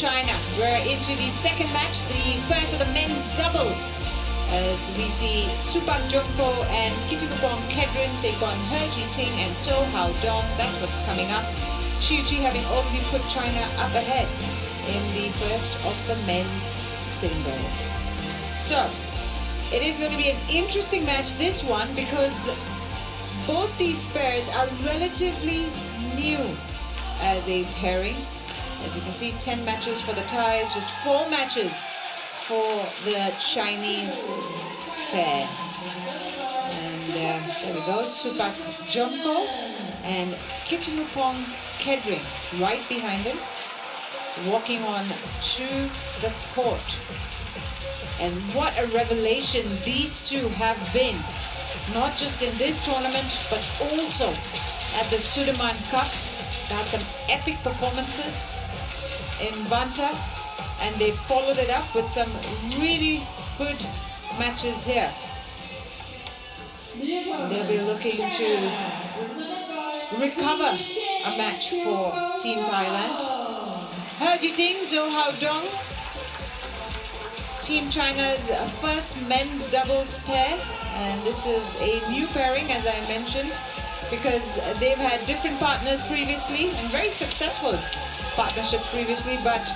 China. We're into the second match, the first of the men's doubles, as we see Jomkoh and Kedren take on He Jiting and Zhou Dong. That's what's coming up. Xu having already put China up ahead in the first of the men's singles. So it is going to be an interesting match, this one, because both these pairs are relatively new as a pairing. As you can see, 10 matches for the Thais, just 4 matches for the Chinese pair. And there we go, Jomkoh and Kedren right behind him, walking on to the court. And what a revelation these two have been, not just in this tournament, but also at the Sudirman Cup. They had some epic performances in Vanta, and they followed it up with some really good matches here. And they'll be looking to recover a match for Team Thailand. He Jiting, Zhou Dong, Team China's first men's doubles pair, and this is a new pairing, as I mentioned, because they've had different partners previously and very successful partnership previously, but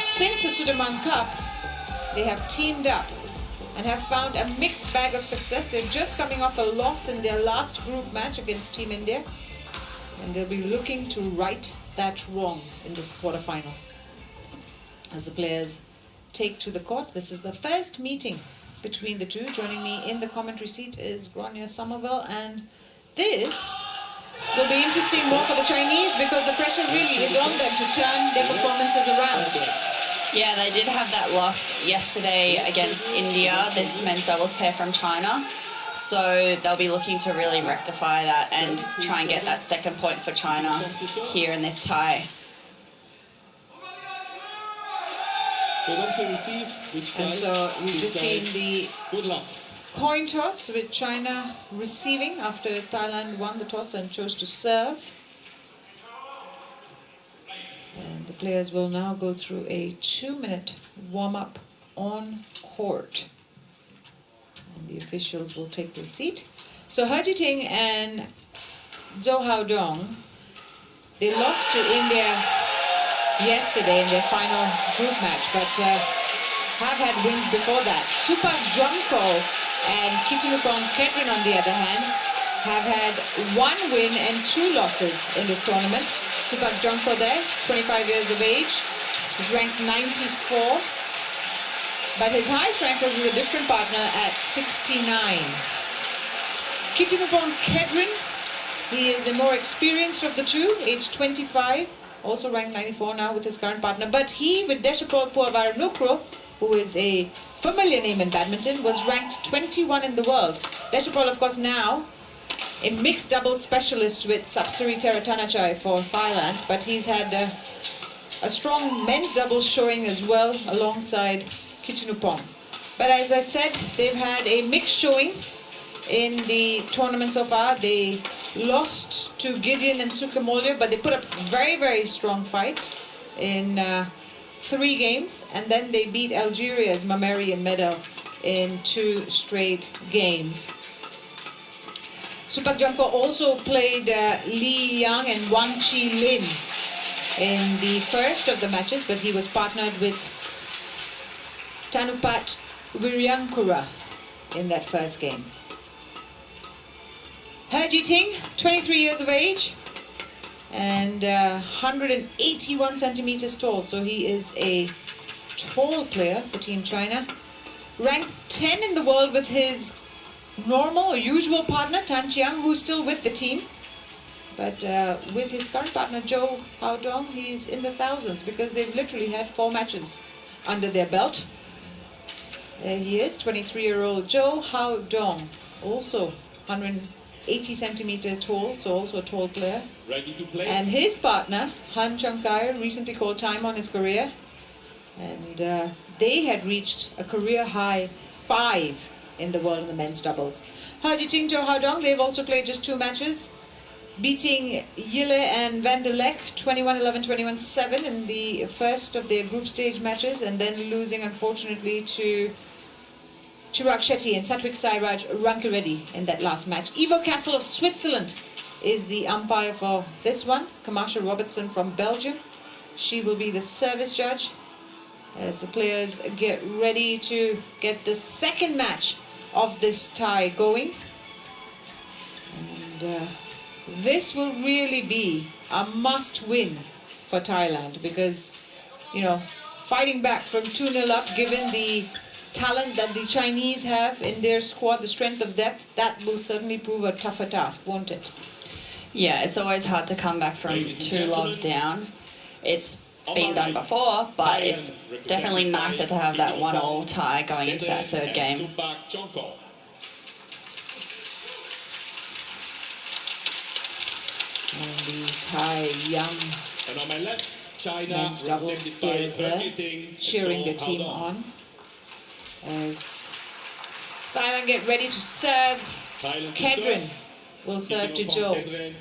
since the Sudirman Cup they have teamed up and have found a mixed bag of success. They're just coming off a loss in their last group match against Team India, and they'll be looking to right that wrong in this quarterfinal as the players take to the court. This is the first meeting between the two. Joining me in the commentary seat is Grania Somerville, and this will be interesting more for the Chinese because the pressure really is on them to turn their performances around. Yeah, they did have that loss yesterday against India, this men's doubles pair from China. So they'll be looking to really rectify that and try and get that second point for China here in this tie. And so we've just seen the coin toss with China receiving after Thailand won the toss and chose to serve. And the players will now go through a 2-minute warm-up on court. And the officials will take their seat. So He Jiting and Zhou Dong, they lost to India yesterday in their final group match, but have had wins before that. Jomkoh and Kedren, on the other hand, have had 1 win and 2 losses in this tournament. Jomkoh there, 25 years of age, is ranked 94, but his highest rank was with a different partner at 69. Kedren, he is the more experienced of the two, age 25, also ranked 94 now with his current partner, but he, with Deshapol Puavaranukroh, who is a familiar name in badminton, was ranked 21 in the world. Deshapol, of course, now a mixed doubles specialist with Sapsari Teratanachai for Thailand, but he's had a strong men's doubles showing as well alongside Kitchenupong. But as I said, they've had a mixed showing in the tournament so far. They lost to Gideon and Sukamulya, but they put up a very, very strong fight in 3 games, and then they beat Algeria's Mameri and Medal in 2 straight games. Jomkoh also played Li Yang and Wang Chi Lin in the first of the matches, but he was partnered with Tanupat Wiryankura in that first game. He Jiting, 23 years of age and 181 centimeters tall, so he is a tall player for Team China. Ranked 10 in the world with his normal or usual partner Tan Chiang, who's still with the team, but with his current partner Zhou Dong, he's in the thousands because they've literally had 4 matches under their belt. There he is, 23-year-old Zhou Dong, also 180 centimeters tall, so also a tall player. Ready to play. And his partner Han Changkai recently called time on his career, and they had reached a career high 5 in the world in the men's doubles. He Jiting, Zhou Dong, they've also played just 2 matches. beating Yile and Van der Leck 21-11, 21-7 in the first of their group stage matches, and then losing unfortunately to Chirag Shetty and Satwik Sairaj Rankireddy in that last match. Ivo Castle of Switzerland is the umpire for this one. Kamasha Robertson from Belgium. She will be the service judge as the players get ready to get the second match of this tie going. And this will really be a must-win for Thailand because, you know, fighting back from 2-0 up, given the talent that the Chinese have in their squad, the strength of depth, that will certainly prove a tougher task, won't it? Yeah, it's always hard to come back from 2-love down. It's been done before, but it's definitely nicer to have that 1-1 tie going into that third game. And the Thai young men's doubles players there cheering their team on as Thailand get ready to serve. Kedren will serve to Zhou.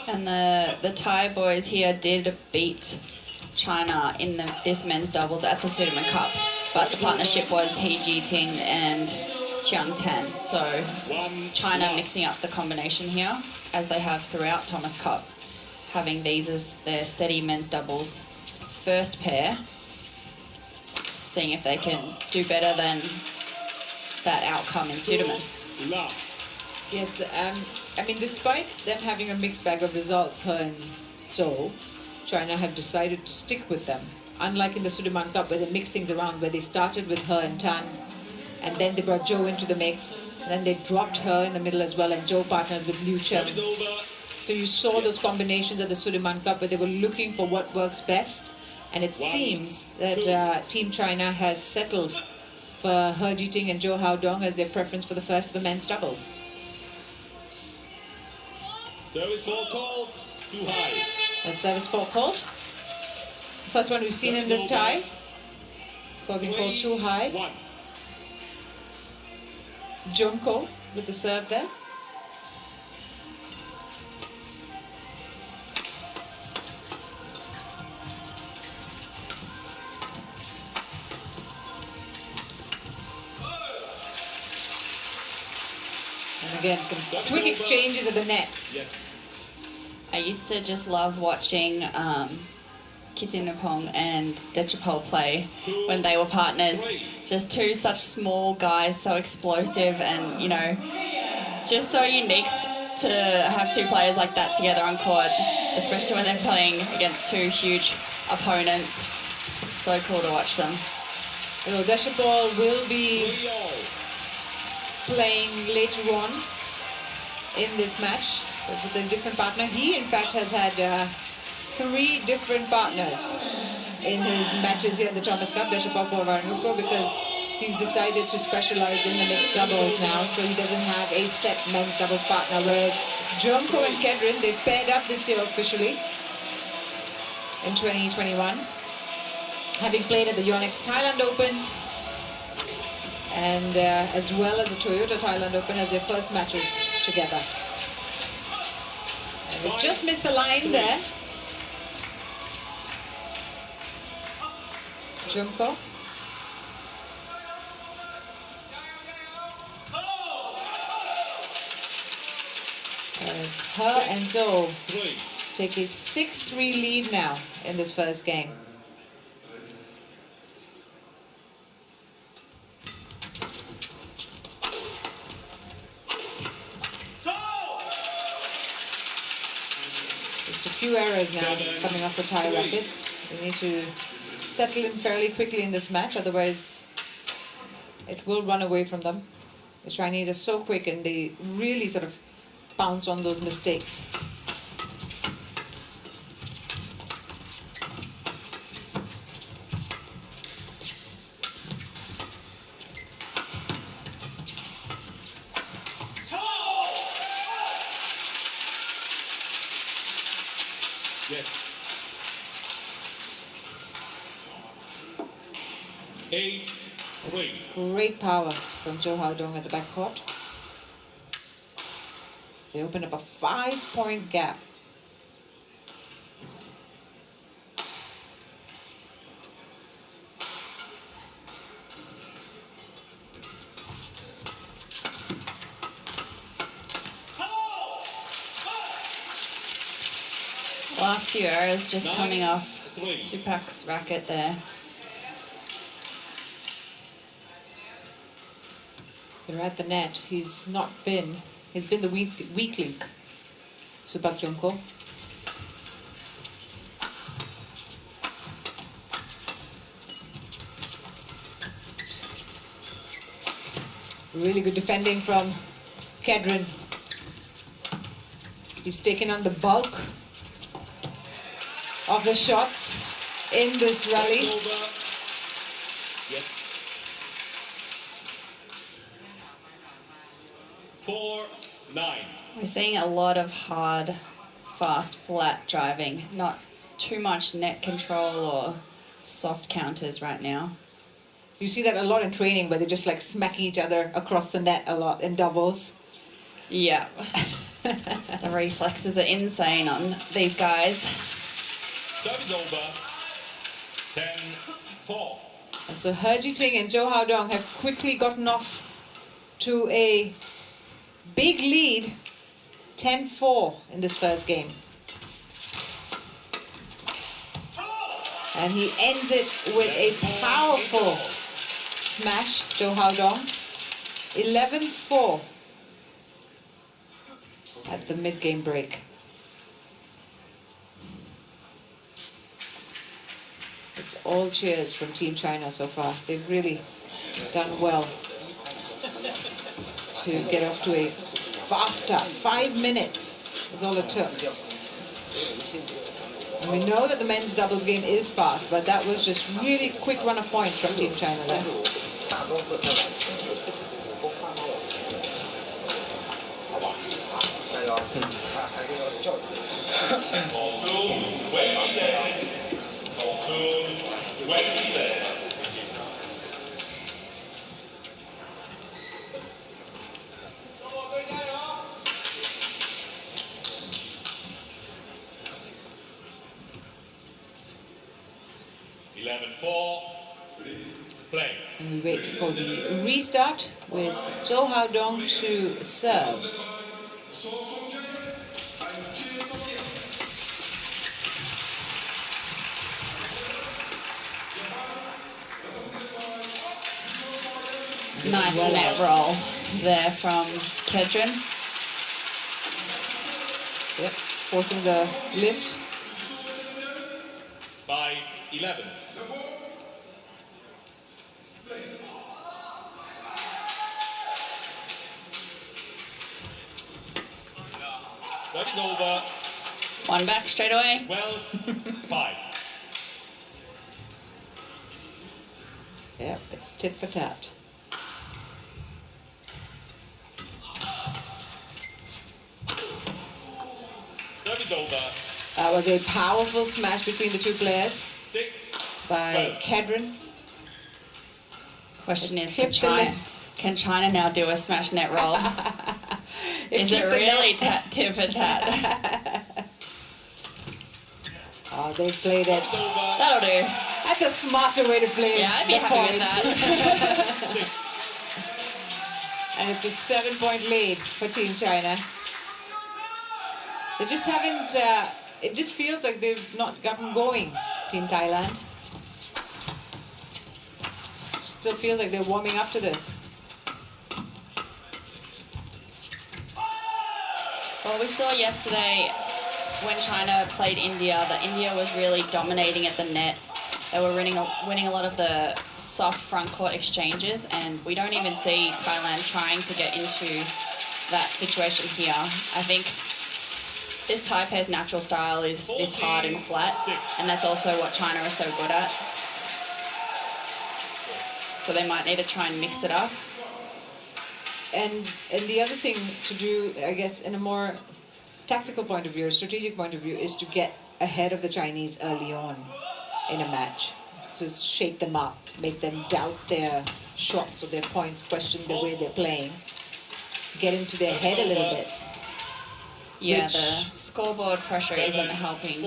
And the Thai boys here did beat China in this men's doubles at the Sudirman Cup, but the partnership was He Jiting and Chiang Tan. So China mixing up the combination here, as they have throughout Thomas Cup, having these as their steady men's doubles first pair, seeing if they can do better than that outcome in Sudirman. Yes, I mean, despite them having a mixed bag of results, her and Zhou, China have decided to stick with them. Unlike in the Sudirman Cup, where they mixed things around, where they started with her and Tan, and then they brought Zhou into the mix. Then they dropped her in the middle as well, and Zhou partnered with Liu Chen. So you saw those combinations at the Sudirman Cup where they were looking for what works best. And it seems that Team China has settled for He Jiting and Zhou Haodong as their preference for the first of the men's doubles. Service fault called, too high. A service fault called. The first one we've seen in this tie. It's been called too high. Jomkoh with the serve there. And again, some quick exchanges at the net. Yes. I used to just love watching Kittinupong and Dechapol play when they were partners. Just two such small guys, so explosive and, you know, just so unique to have two players like that together on court, especially when they're playing against two huge opponents. So cool to watch them. Well, Dechapol will be playing later on in this match with a different partner. He, in fact, has had 3 different partners in his matches here in the Thomas Cup, Dechapol Varanukroh, because he's decided to specialize in the mixed doubles now, so he doesn't have a set men's doubles partner, whereas Jomkoh and Kedren, they paired up this year officially in 2021, having played at the Yonex Thailand Open and as well as the Toyota Thailand Open as their first matches together. And they just missed the line there. Jomkoh. As her and Zhou take a 6-3 lead now in this first game. Just a few errors now coming off the Thai rackets. They need to settle in fairly quickly in this match, otherwise it will run away from them. The Chinese are so quick and they really sort of pounce on those mistakes. Yes. 8-5. It's great power from Zhou Haodong at the backcourt. They open up a 5-point gap. Last few errors just coming off Supak's racket there. They're at the net. He's been the weak link. Supak Jomkoh. Really good defending from Kedren. He's taken on the bulk of the shots in this rally. Yes. 4-9. We're seeing a lot of hard, fast, flat driving. Not too much net control or soft counters right now. You see that a lot in training where they just like smacking each other across the net a lot in doubles. Yeah. The reflexes are insane on these guys. Service over. 10-4. And so He Jiting and Zhou Haodong have quickly gotten off to a big lead, 10-4 in this first game. And he ends it with a powerful smash, Zhou Haodong. 11-4 at the mid-game break. It's all cheers from Team China so far. They've really done well to get off to a fast start. 5 minutes is all it took. And we know that the men's doubles game is fast, but that was just really quick run of points from Team China there. Play. And we wait for the restart with Zhou Haodong to serve. Nice net roll there from Kedren. Yep, forcing the lift. 5-11. That is over. One back straight away. 12-5. Yep, it's tit for tat. That is over. That was a powerful smash between the two players 6. by Kedren. Question is, clipped the lip. can China now do a smash net roll? Is it clipped the really net. tit for tat? Oh, they played it. That'll do. That's a smarter way to play Yeah, I'd be the happy with point. that. And it's a 7-point lead for Team China. They just haven't, it just feels like they've not gotten going, Team Thailand. It still feels like they're warming up to this. Well, we saw yesterday when China played India that India was really dominating at the net. They were winning a lot of the soft front court exchanges, and we don't even see Thailand trying to get into that situation here. I think this Thai pair's natural style is hard and flat, and that's also what China is so good at. So they might need to try and mix it up. And the other thing to do, I guess, in a more tactical point of view, or strategic point of view, is to get ahead of the Chinese early on in a match. to shake them up, make them doubt their shots or their points, question the way they're playing, get into their head a little bit. Yeah, the scoreboard pressure isn't helping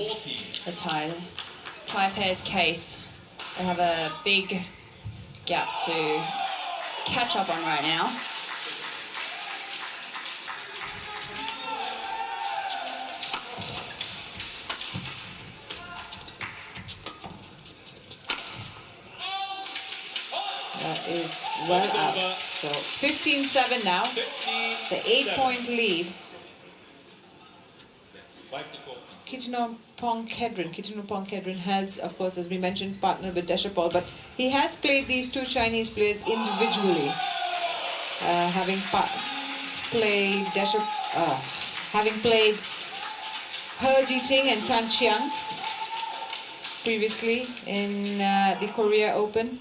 the Thai pair's case. They have a big gap to catch up on right now. That is well out. So 15-7 now. It's an 8-point lead. Kitinopong Kedren has, of course, as we mentioned, partnered with Deshapol, but he has played these two Chinese players individually, having played He Jiting and Tan Chiang previously in the Korea Open,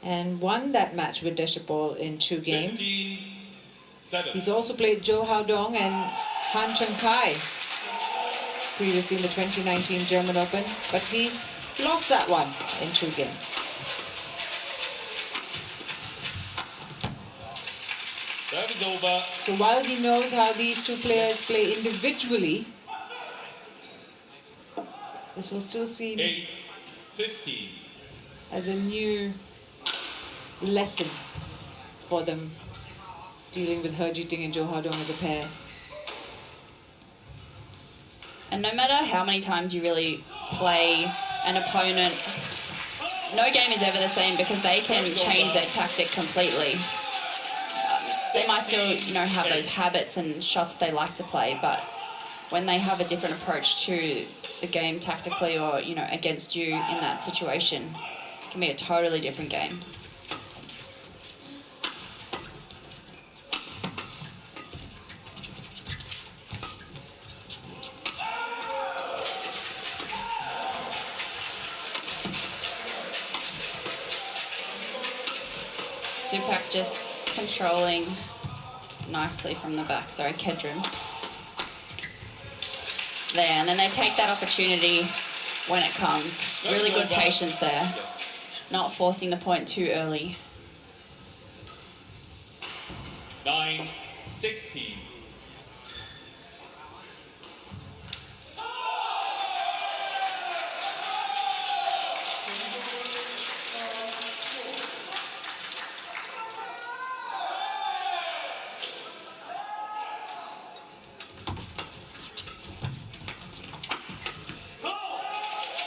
and won that match with Deshapol in 2 games. He's also played Zhou Haodong and Han Cheng-kai previously in the 2019 German Open, but he lost that one in 2 games. So while he knows how these two players play individually, this will still seem as a new lesson for them, dealing with He Jiting and Zhou Haodong as a pair. And no matter how many times you really play an opponent, no game is ever the same because they can change their tactic completely. They might still, have those habits and shots they like to play, but when they have a different approach to the game tactically or, against you in that situation, it can be a totally different game. Supak just controlling nicely from the back. Sorry, Kedren. There, and then they take that opportunity when it comes. Really good patience there. Not forcing the point too early. 9-16.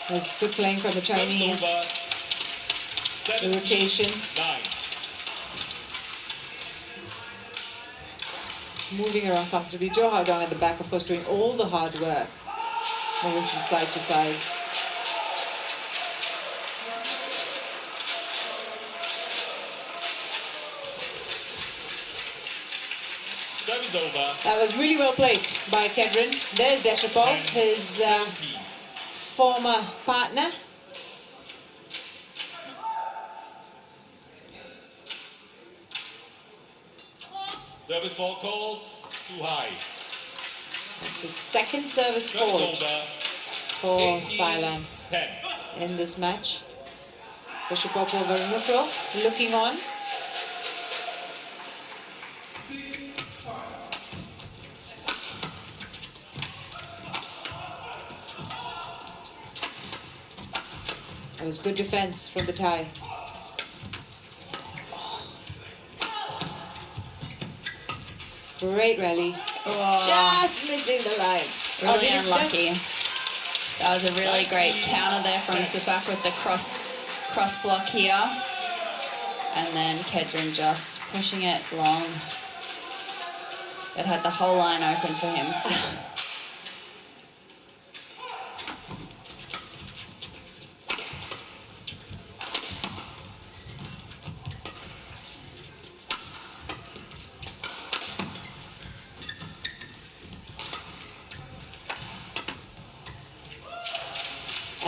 That's good playing from the Chinese. The rotation. It's moving around comfortably. Zhou Haodong at the back, of course, doing all the hard work. Moving from side to side. That was really well placed by Kedren. There's Deshapol, his former partner. Service fault called, too high. It's his second service fault for Thailand in this match. Deshapol Varunukro looking on. It was good defense from the Thai. Great rally. Oh, just missing the line. Really unlucky. That was a really great counter there from Supak with the cross block here. And then Kedren just pushing it long. It had the whole line open for him.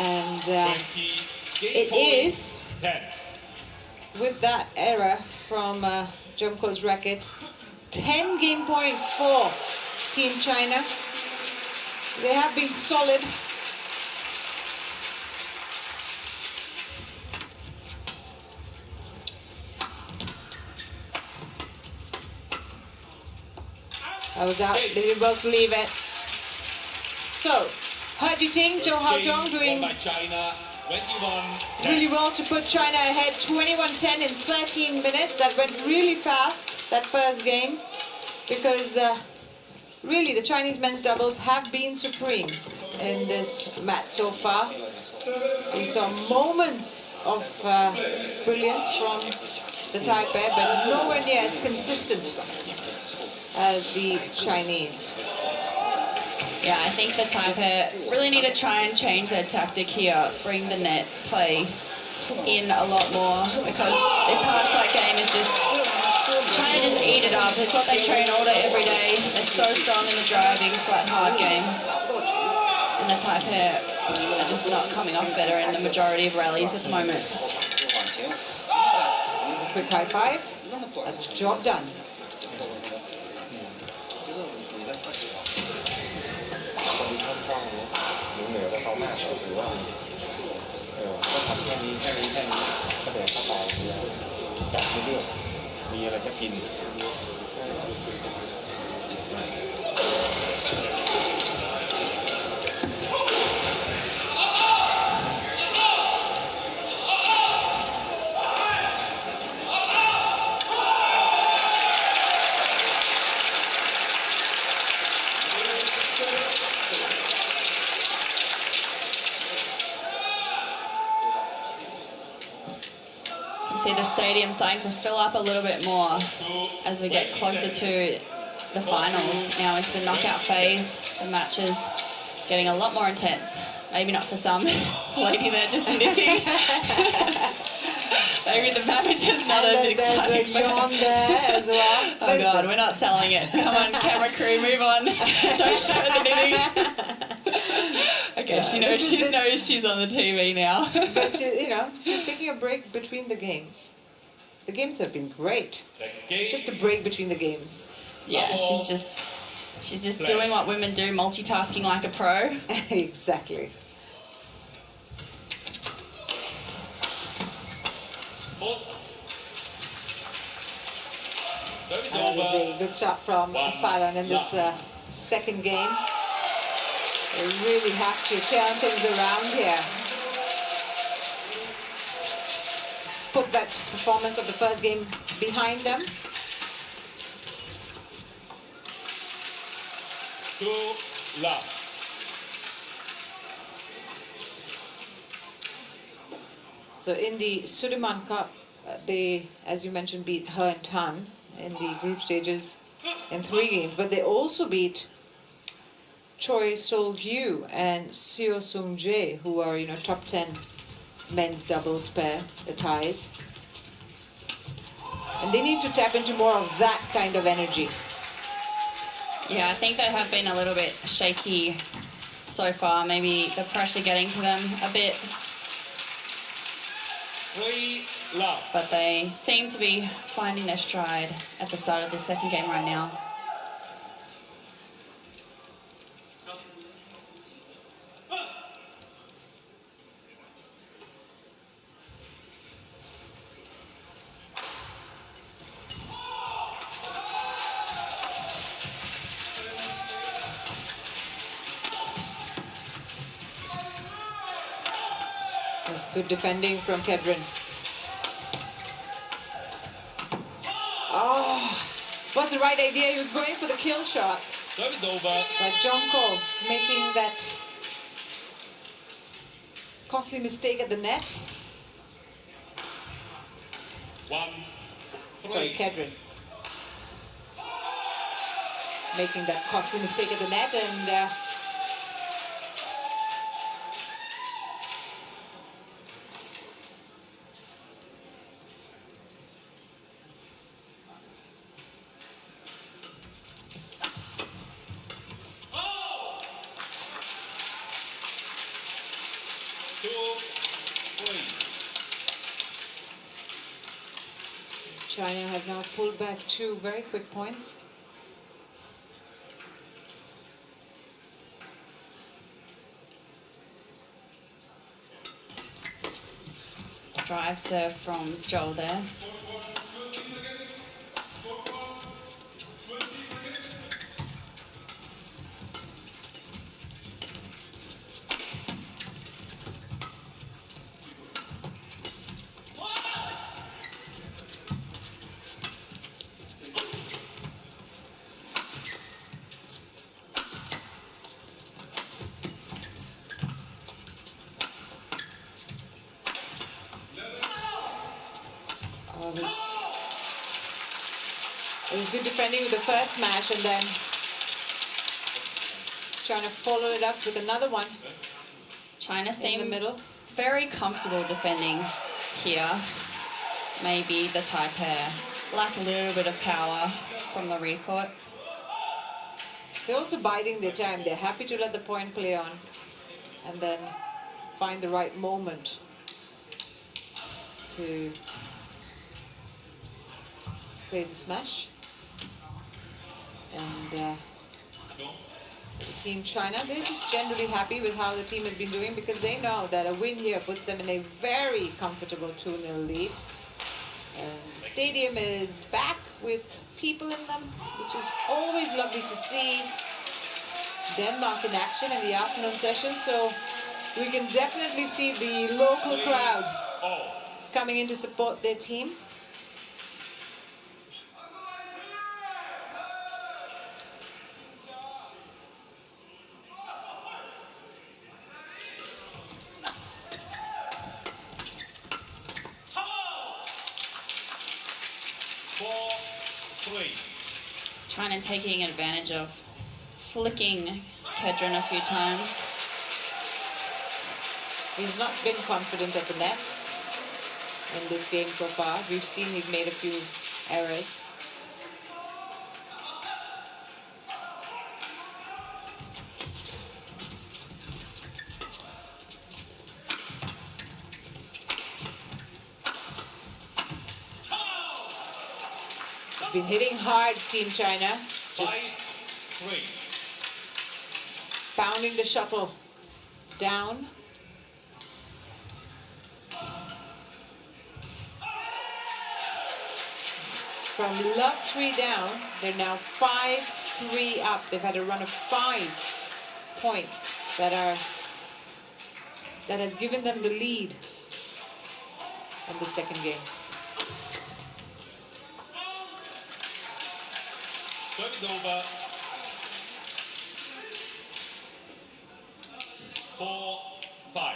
And it is, with that error from Jomkoh's racket, 10 game points for Team China. They have been solid. I was out. They did well to leave it. So, He Jiting, Zhou Won doing by China, 21-10. really well to put China ahead 21-10 in 13 minutes. That went really fast, that first game, because really the Chinese men's doubles have been supreme in this match so far. We saw moments of brilliance from the Thai pair, but nowhere near as consistent as the Chinese. Yeah, I think the Thai pair really need to try and change their tactic here, bring the net play in a lot more, because this hard flat game is just trying to just eat it up. It's what they train all day, every day. They're so strong in the driving, flat, hard game. And the Thai pair are just not coming off better in the majority of rallies at the moment. A quick high five. That's job done. เหนือกว่าเขามากหรือว่าก็ทำแค่นี้ก็เดินเข้าไปจับเรื่อยๆมีอะไรก็กิน See the stadium starting to fill up a little bit more as we get closer to the finals. Now into the knockout phase, the match is getting a lot more intense. Maybe not for some lady there just knitting. Maybe the badminton's not as exciting. There's a yawn there as well. Oh God, we're not selling it. Come on, camera crew, move on. Don't show the knitting. Okay, yeah, she knows she's on the TV now. But she, she's taking a break between the games. The games have been great. It's just a break between the games. Yeah, she's just doing what women do, multitasking like a pro. Exactly. That is a good start from Fallon in this second game. They really have to turn things around here. Just put that performance of the first game behind them. So in the Sudirman Cup, they, as you mentioned, beat He and Tan in the group stages in 3 games, but they also beat Choi Sol-gyu and Seo Sung-jae, who are, top 10 men's doubles pair, the Thais. And they need to tap into more of that kind of energy. Yeah, I think they have been a little bit shaky so far. Maybe the pressure getting to them a bit. But they seem to be finding their stride at the start of the second game right now. That's good defending from Kedren. Oh, was the right idea. He was going for the kill shot. Service over. But Jomkoh making that costly mistake at the net. 1-3. Sorry, Kedren. Making that costly mistake at the net, and China have now pulled back 2 very quick points. Drive serve from Zhou there. It was good defending with the first match and then trying to follow it up with another one. China in seem the middle. very comfortable defending here. Maybe the Thai pair lack a little bit of power from the rear court. They're also biding their time. They're happy to let the point play on and then find the right moment to play the smash. And Team China, they're just generally happy with how the team has been doing because they know that a win here puts them in a very comfortable 2-0 lead. And the stadium is back with people in them, which is always lovely to see. Denmark in action in the afternoon session, so we can definitely see the local crowd coming in to support their team. China taking advantage of flicking Kedren a few times. He's not been confident at the net in this game so far. We've seen he's made a few errors. Been hitting hard, Team China, just pounding the shuttle down. From love 3 down, they're now 5-3 up. They've had a run of 5 points that has given them the lead in the second game. Service over. 4-5.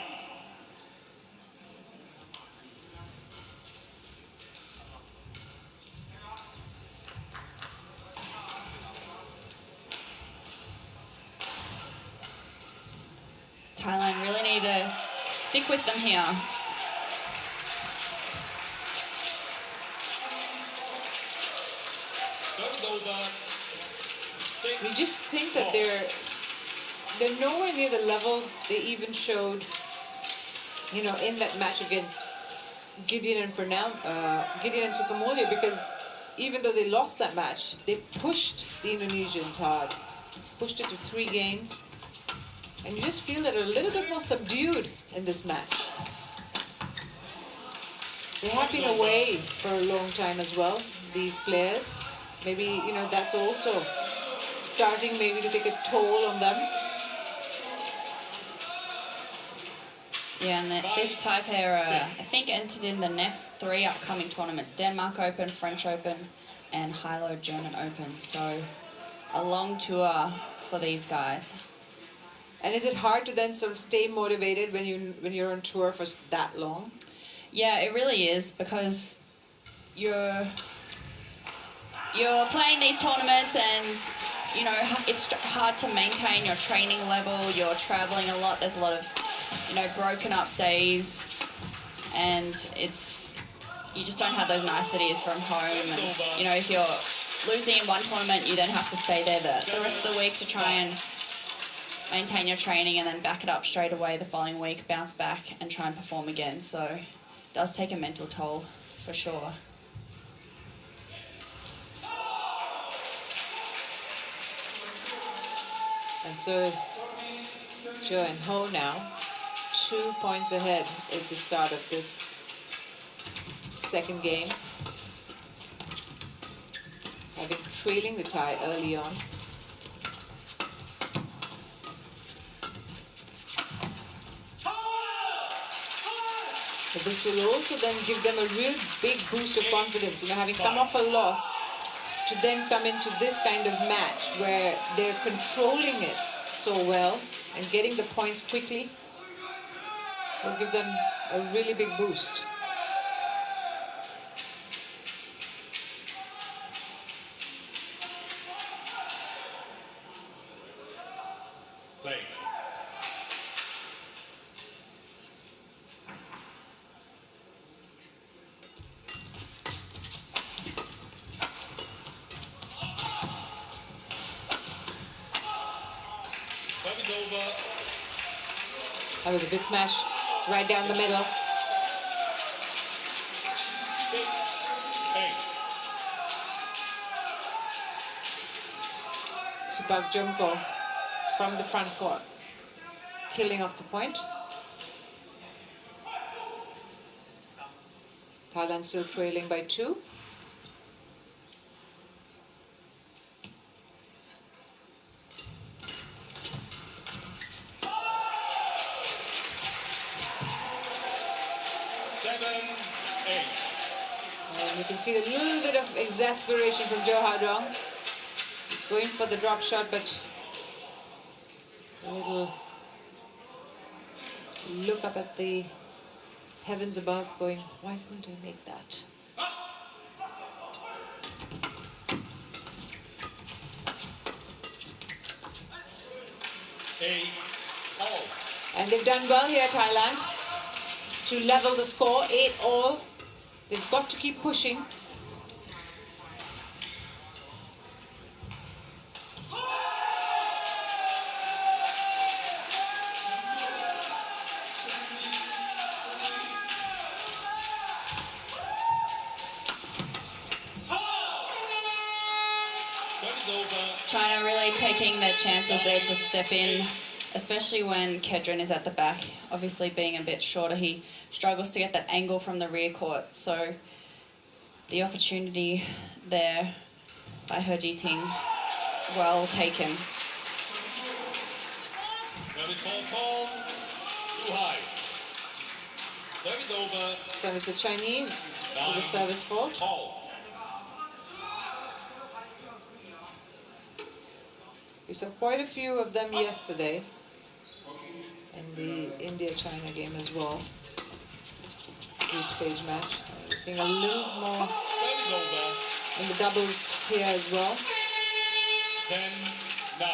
Thailand really need to stick with them here. Service over. We just think that they're nowhere near the levels they even showed, you know, in that match against Gideon and Sukamulya, because even though they lost that match, they pushed the Indonesians hard, pushed it to 3 games, and you just feel that they're a little bit more subdued in this match. They have been away for a long time as well, these players. Maybe, you know, that's also starting maybe to take a toll on them. Yeah, and this Thai pair, I think, entered in the next 3 upcoming tournaments: Denmark Open, French Open, and Hilo German Open. So a long tour for these guys. And is it hard to then sort of stay motivated when you're on tour for that long? Yeah, it really is, because you're playing these tournaments and, you know, it's hard to maintain your training level. You're traveling a lot. There's a lot of, you know, broken up days, and you just don't have those niceties from home. And, you know, if you're losing in one tournament, you then have to stay there the rest of the week to try and maintain your training and then back it up straight away the following week, bounce back and try and perform again. So it does take a mental toll for sure. And so Zhou and Ho now 2 points ahead at the start of this second game, having trailing the Thai early on. But this will also then give them a real big boost of confidence, you know, having come off a loss, to then come into this kind of match where they're controlling it so well and getting the points quickly will give them a really big boost. Play. Serve is over. That was a good smash, right down the middle. 6-8. Subak Jomkoh from the front court, killing off the point. Thailand still trailing by 2. And you can see a little bit of exasperation from Zhou. He's going for the drop shot, but a little look up at the heavens above going, why couldn't I make that? And they've done well here, Thailand, to level the score, 8-all. They've got to keep pushing. China really taking their chances there to step in, especially when Kedren is at the back. Obviously being a bit shorter, he struggles to get that angle from the rear court. So the opportunity there by He Jiting, well taken. Service ball called. Too high. Service over. So it's the Chinese with the service fault. Ball. We saw quite a few of them yesterday in the India-China game as well. Group stage match. We're seeing a little more in the doubles here as well. 10-9.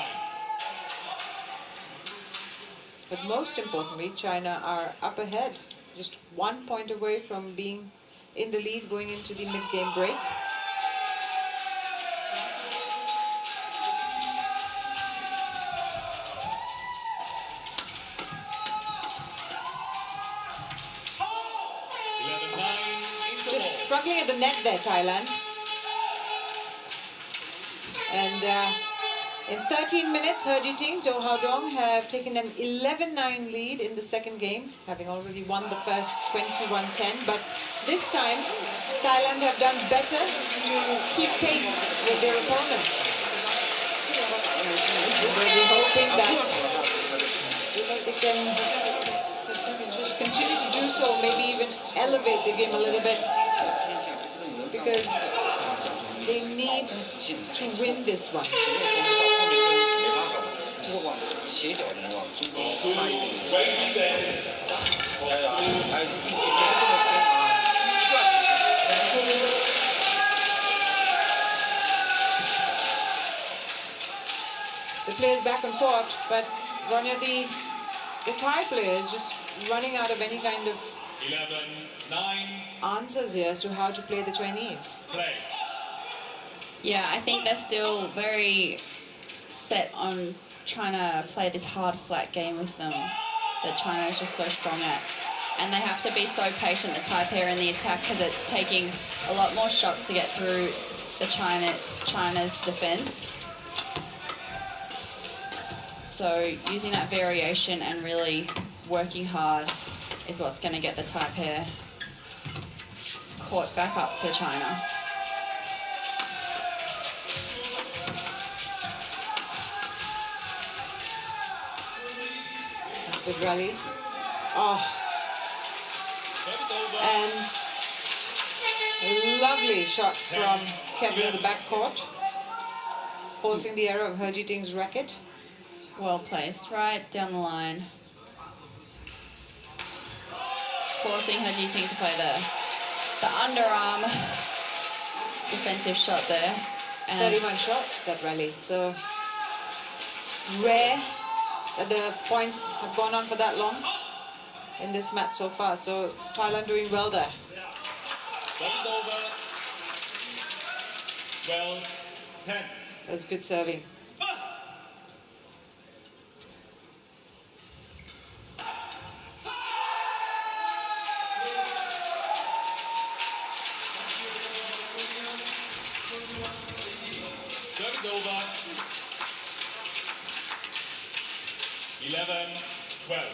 But most importantly, China are up ahead. Just 1 point away from being in the lead going into the mid-game break. Just struggling at the net there, Thailand. And in 13 minutes, He Jiting, Zhou have taken an 11-9 lead in the second game, having already won the first 21-10. But this time, Thailand have done better to keep pace with their opponents. We're hoping that they can just continue to do so, maybe even elevate the game a little bit, because they need to win this one. The players back on court, but Rania, the Thai players just running out of any kind of 11-9. answers here as to how to play the Chinese. Play. Yeah, I think they're still very set on trying to play this hard, flat game with them that China is just so strong at. And they have to be so patient, the Thai pair in the attack, because it's taking a lot more shots to get through the China's defense. So using that variation and really working hard is what's going to get the Thai pair caught back up to China. That's a good rally. Oh, and a lovely shot from Kedren in the backcourt, forcing the error of He Jiting's racket. Well placed, right down the line. Forcing He Jiting to play the underarm defensive shot there. And 31 shots, that rally. So it's rare that the points have gone on for that long in this match so far. So Thailand doing well there. That is over. 12-10. That's good serving. Serve is over. 11-12.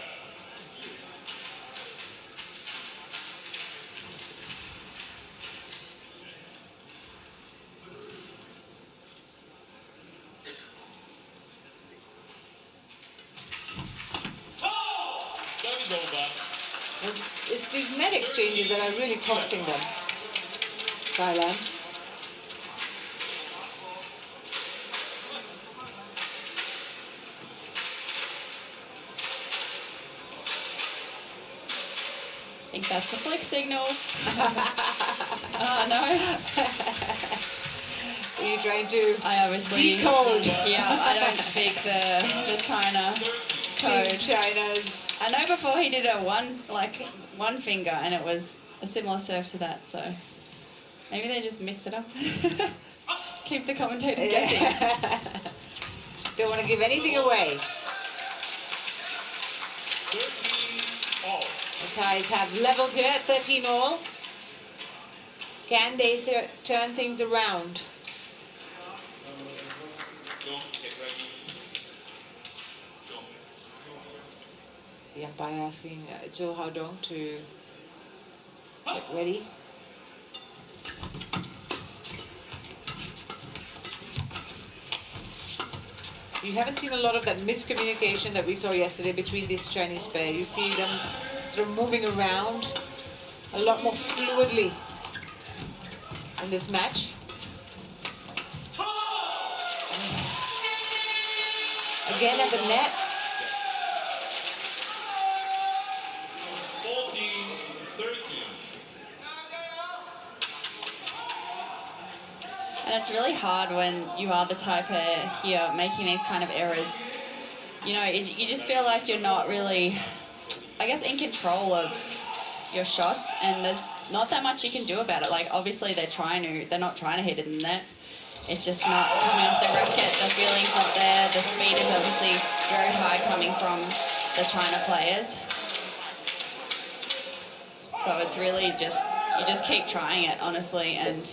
It's these net exchanges that are really costing them, Thailand. I think that's a flick signal. Oh, no. Are you trying to I obviously decode? Yeah, I don't speak the China code. Team China's. I know before he did a one finger, and it was a similar serve to that. So maybe they just mix it up. Keep the commentators guessing. Don't want to give anything away. 13 all. The Thais have leveled here at 13 all. Can they turn things around? Don't get ready. Don't. Yeah, by asking Zhou Haodong to get ready. You haven't seen a lot of that miscommunication that we saw yesterday between this Chinese pair. You see them sort of moving around a lot more fluidly in this match. Again at the net. 14-13. And it's really hard when you are the Thai pair here making these kind of errors. You know, you just feel like you're not really, I guess, in control of your shots, and there's not that much you can do about it. Like, obviously they're not trying to hit it in the net. It's just not coming off the racket. The feeling's not there. The speed is obviously very high coming from the China players. So it's really just, you just keep trying it, honestly, and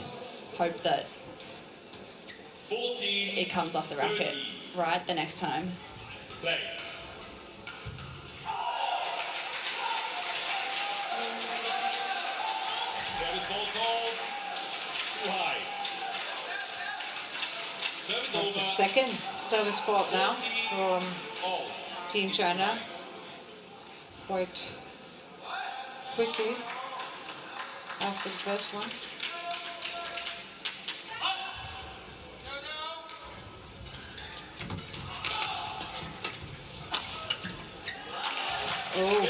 hope that it comes off the racket right the next time. Play. There is ball called. Too high. That's the second service fault now from Team China. Quite quickly after the first one. Oh,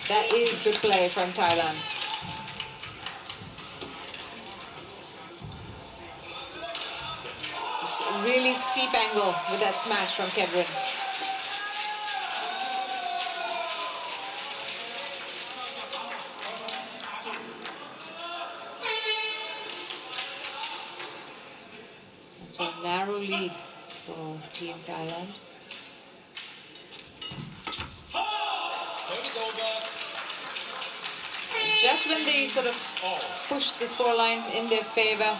that is good play from Thailand. It's a really steep angle with that smash from Kedren. It's a narrow lead for Team Thailand. Just when they sort of push the scoreline in their favor,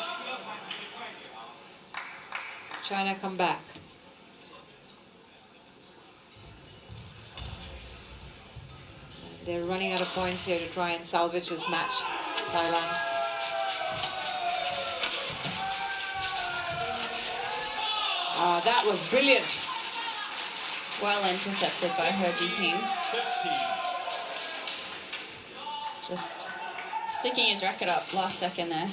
China come back. And they're running out of points here to try and salvage this match, Thailand. That was brilliant. Well intercepted by He Jiting. 15. Just sticking his racket up last second there.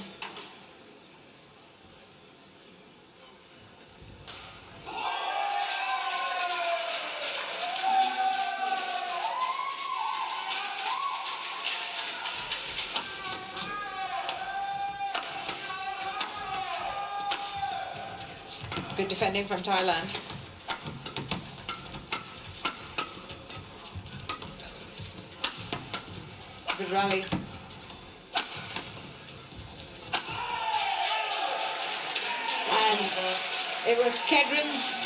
Good defending from Thailand. Good rally. And it was Kedren's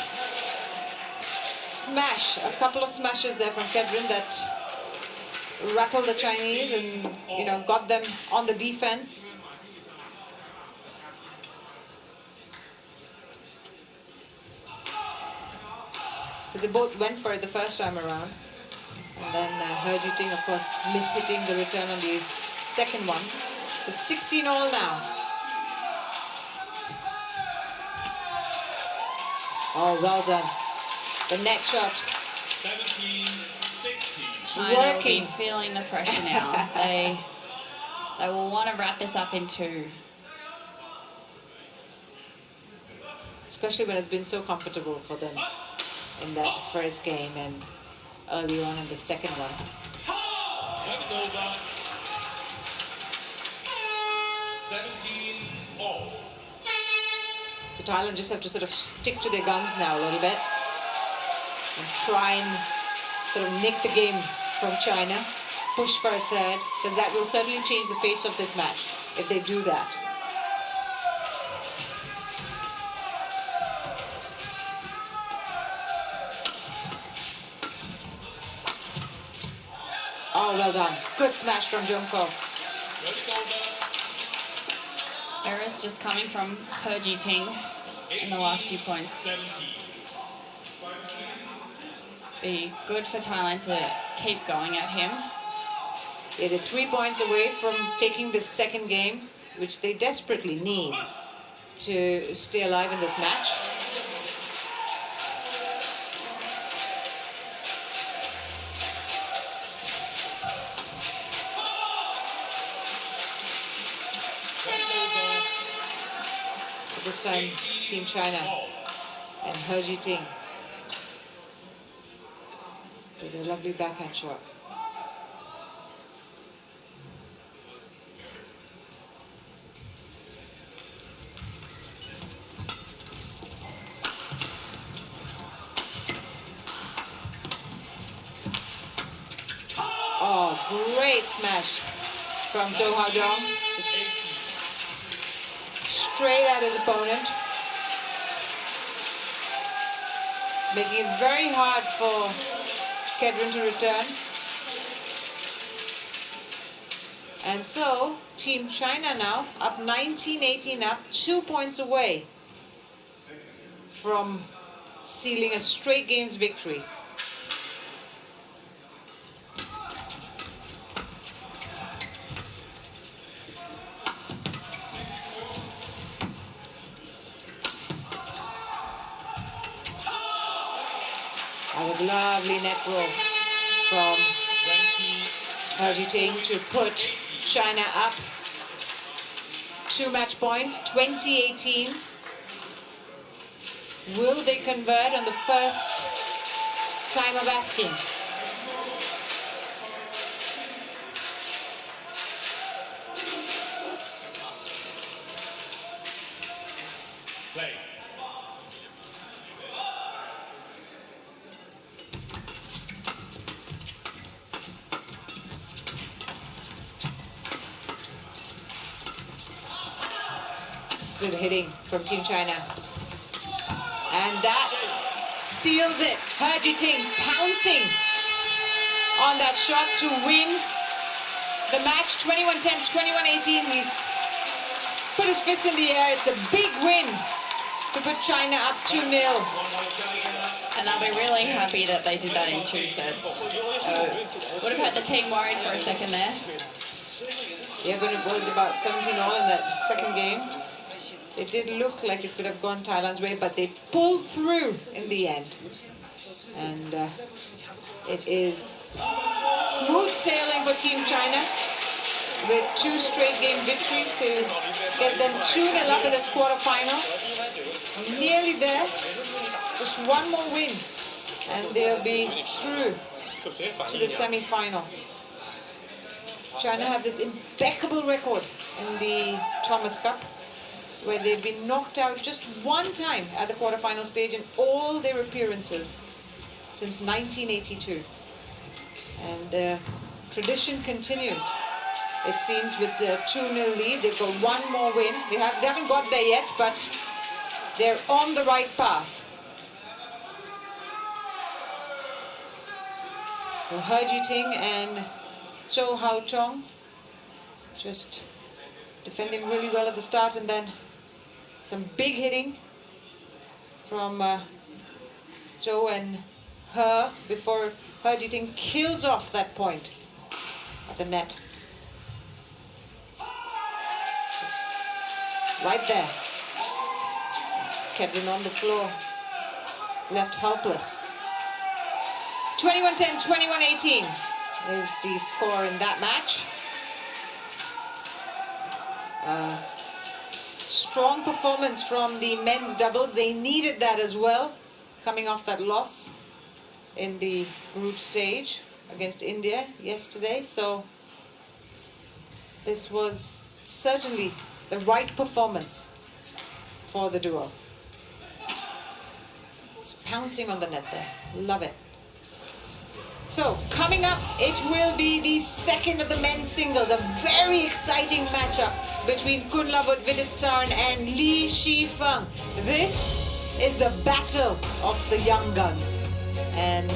smash, a couple of smashes there from Kedren that rattled the Chinese and, you know, got them on the defense. But they both went for it the first time around. And then He Jiting, of course, mishitting the return on the second one. So 16-all now. Oh, well done. The net shot. 17-16. China Working. will be feeling the pressure now. They will want to wrap this up in 2. Especially when it's been so comfortable for them in that first game and early on in the second one. That's over. 17-all. So Thailand just have to sort of stick to their guns now a little bit and try and sort of nick the game from China, push for a third, because that will certainly change the face of this match if they do that. Oh, well done. Good smash from Jomkoh. Errors just coming from He Jiting in the last few points. Be good for Thailand to keep going at him. Yeah, they're 3 points away from taking the second game, which they desperately need to stay alive in this match. But this time, Team China and He Jiting with a lovely backhand shot. Oh, great smash from Zhou. Just straight at his opponent, making it very hard for Kedren to return. And so Team China now up 19-18, up 2 points away from sealing a straight games victory. That was a lovely net roll from He Jiting to put China up 2 match points, 20-18. Will they convert on the first time of asking? Play. Good hitting from Team China. And that seals it. He Jiting pouncing on that shot to win the match 21-10, 21-18. He's put his fist in the air. It's a big win to put China up 2-0. And they'll be really happy that they did that in 2 sets. Would have had the team worried for a second there. Yeah, but it was about 17-all in that second game. It did look like it could have gone Thailand's way, but they pulled through in the end. And it is smooth sailing for Team China with 2 straight game victories to get them 2-0 up in this quarterfinal. Nearly there. Just one more win and they'll be through to the semi-final. China have this impeccable record in the Thomas Cup, where they've been knocked out just one time at the quarterfinal stage in all their appearances since 1982. And the tradition continues. it seems, with the 2-0 lead. They've got one more win. They haven't got there yet, but they're on the right path. So He Jiting and Zhou just defending really well at the start, and then some big hitting from Zhou and He before He Jiting kills off that point at the net. Just right there. Kedren on the floor, left helpless. 21-10, 21-18 is the score in that match. Strong performance from the men's doubles. They needed that as well, coming off that loss in the group stage against India yesterday. So this was certainly the right performance for the duo. It's pouncing on the net there. Love it. So, coming up, it will be the second of the men's singles, a very exciting matchup between Kunlavut Viditsarn and Li Shifeng. This is the battle of the young guns, and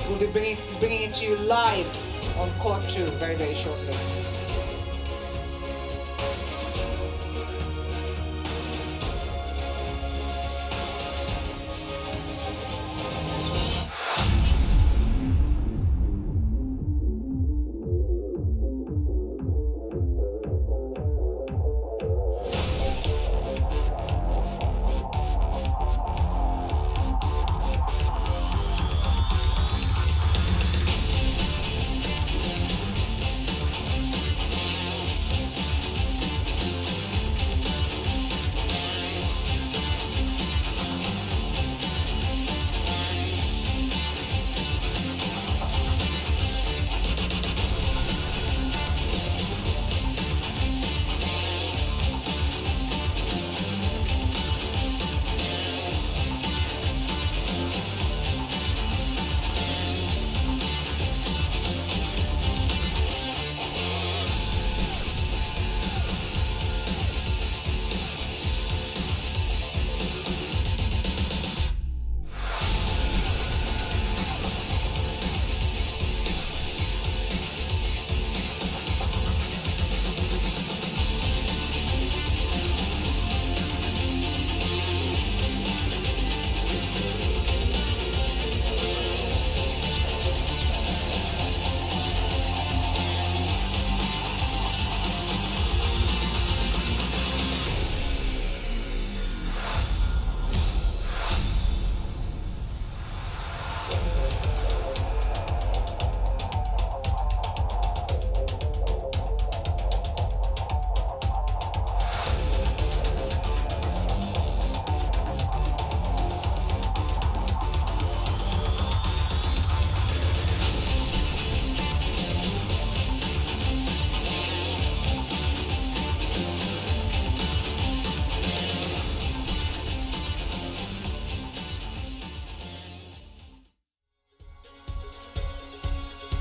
we'll be bringing it to you live on Court 2 very, very shortly.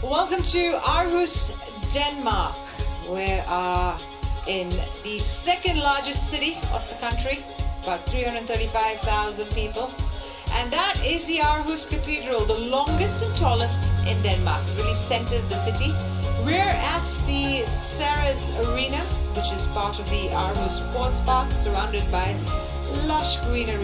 Welcome to Aarhus, Denmark. We are in the second largest city of the country, about 335,000 people. And that is the Aarhus Cathedral, the longest and tallest in Denmark. It really centers the city. We're at the Sarah's Arena, which is part of the Aarhus Sports Park, surrounded by lush greenery.